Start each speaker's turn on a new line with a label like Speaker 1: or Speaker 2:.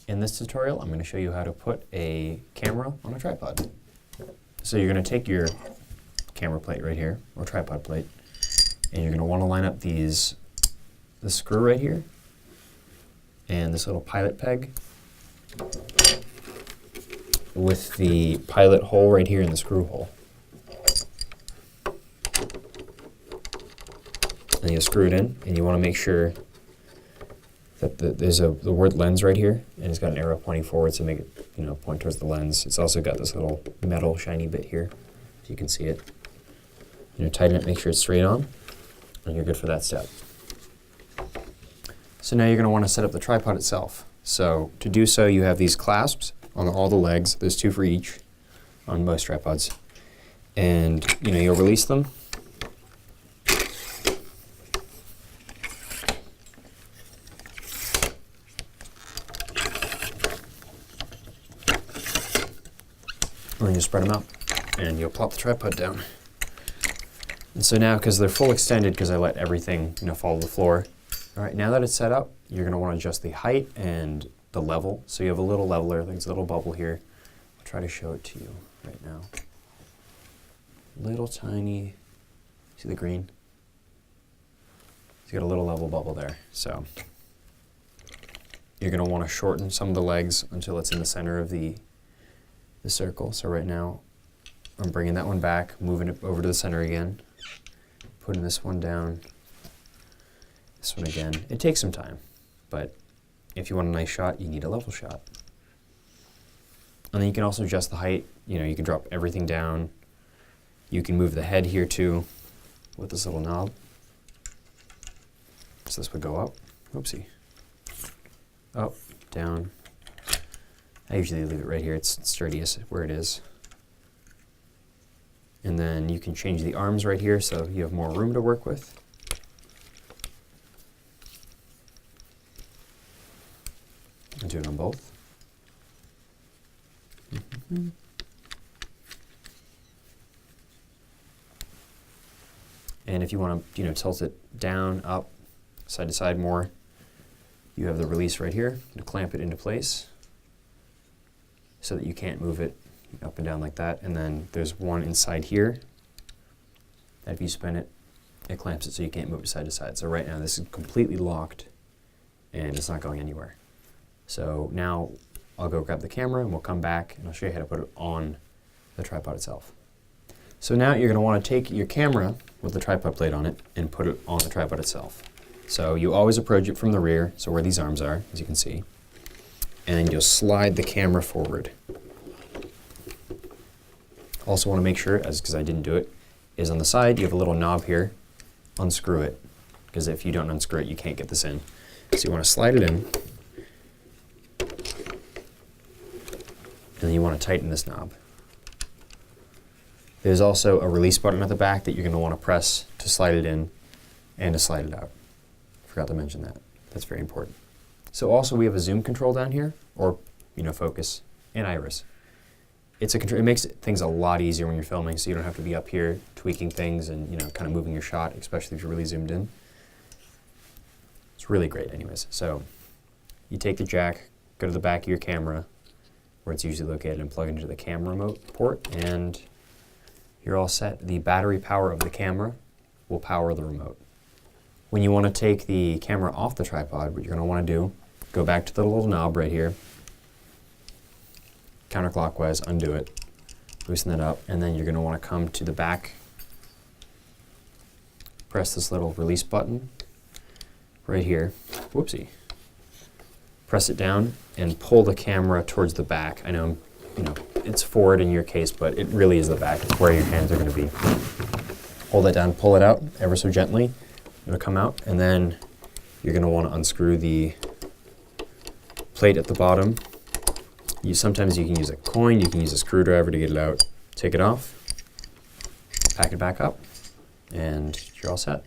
Speaker 1: In this tutorial, I'm going to show you how to put a camera on a tripod. So you're going to take your camera plate right here, or tripod plate, and you're going to want to line up this screw right here, and this little pilot peg with the pilot hole right here in the screw hole. And you screw it in, and you want to make sure that there's the word lens right here, and it's got an arrow pointing forward to make it point towards the lens. It's also got this little metal shiny bit here, so you can see it. Tighten it, make sure it's straight on, and you're good for that step. So now you're going to want to set up the tripod itself. So to do so, you have these clasps on all the legs. There's 2 for each on most tripods, and you'll release them. And then you spread them out, and you'll plop the tripod down. And so now, because they're full extended, because I let everything fall to the floor. All right, now that it's set up, you're going to want to adjust the height and the level. So you have a little leveler, there's a little bubble here. I'll try to show it to you right now. Little tiny, see the green? It's got a little level bubble there. So you're going to want to shorten some of the legs until it's in the center of the circle. So right now, I'm bringing that one back, moving it over to the center again, putting this one down, this one again. It takes some time, but if you want a nice shot, you need a level shot. And then you can also adjust the height. You can drop everything down. You can move the head here too with this little knob. So this would go up. Oopsie. Up, down. I usually leave it right here. It's sturdiest where it is. And then you can change the arms right here so you have more room to work with. And do it on both. And if you want to, tilt it down, up, side to side more, you have the release right here to clamp it into place so that you can't move it up and down like that. And then there's one inside here that if you spin it, it clamps it so you can't move it side to side. So right now this is completely locked and it's not going anywhere. So now I'll go grab the camera and we'll come back and I'll show you how to put it on the tripod itself. So now you're going to want to take your camera with the tripod plate on it and put it on the tripod itself. So you always approach it from the rear, so where these arms are, as you can see, and you'll slide the camera forward. Also want to make sure, because I didn't do it, is on the side you have a little knob here. Unscrew it, because if you don't unscrew it, you can't get this in. So you want to slide it in, and then you want to tighten this knob. There's also a release button at the back that you're going to want to press to slide it in and to slide it out. Forgot to mention that. That's very important. So also we have a zoom control down here, or focus, and iris. It makes things a lot easier when you're filming, so you don't have to be up here tweaking things and kind of moving your shot, especially if you're really zoomed in. It's really great anyways. So you take the jack, go to the back of your camera, where it's usually located, and plug into the camera remote port, and you're all set. The battery power of the camera will power the remote. When you want to take the camera off the tripod, what you're going to want to do, go back to the little knob right here, counterclockwise, undo it, loosen that up, and then you're going to want to come to the back, press this little release button right here, whoopsie, press it down and pull the camera towards the back. I know, it's forward in your case, but it really is the back. It's where your hands are going to be. Hold it down, pull it out ever so gently. It'll come out, and then you're going to want to unscrew the plate at the bottom. Sometimes you can use a coin, you can use a screwdriver to get it out. Take it off, pack it back up, and you're all set.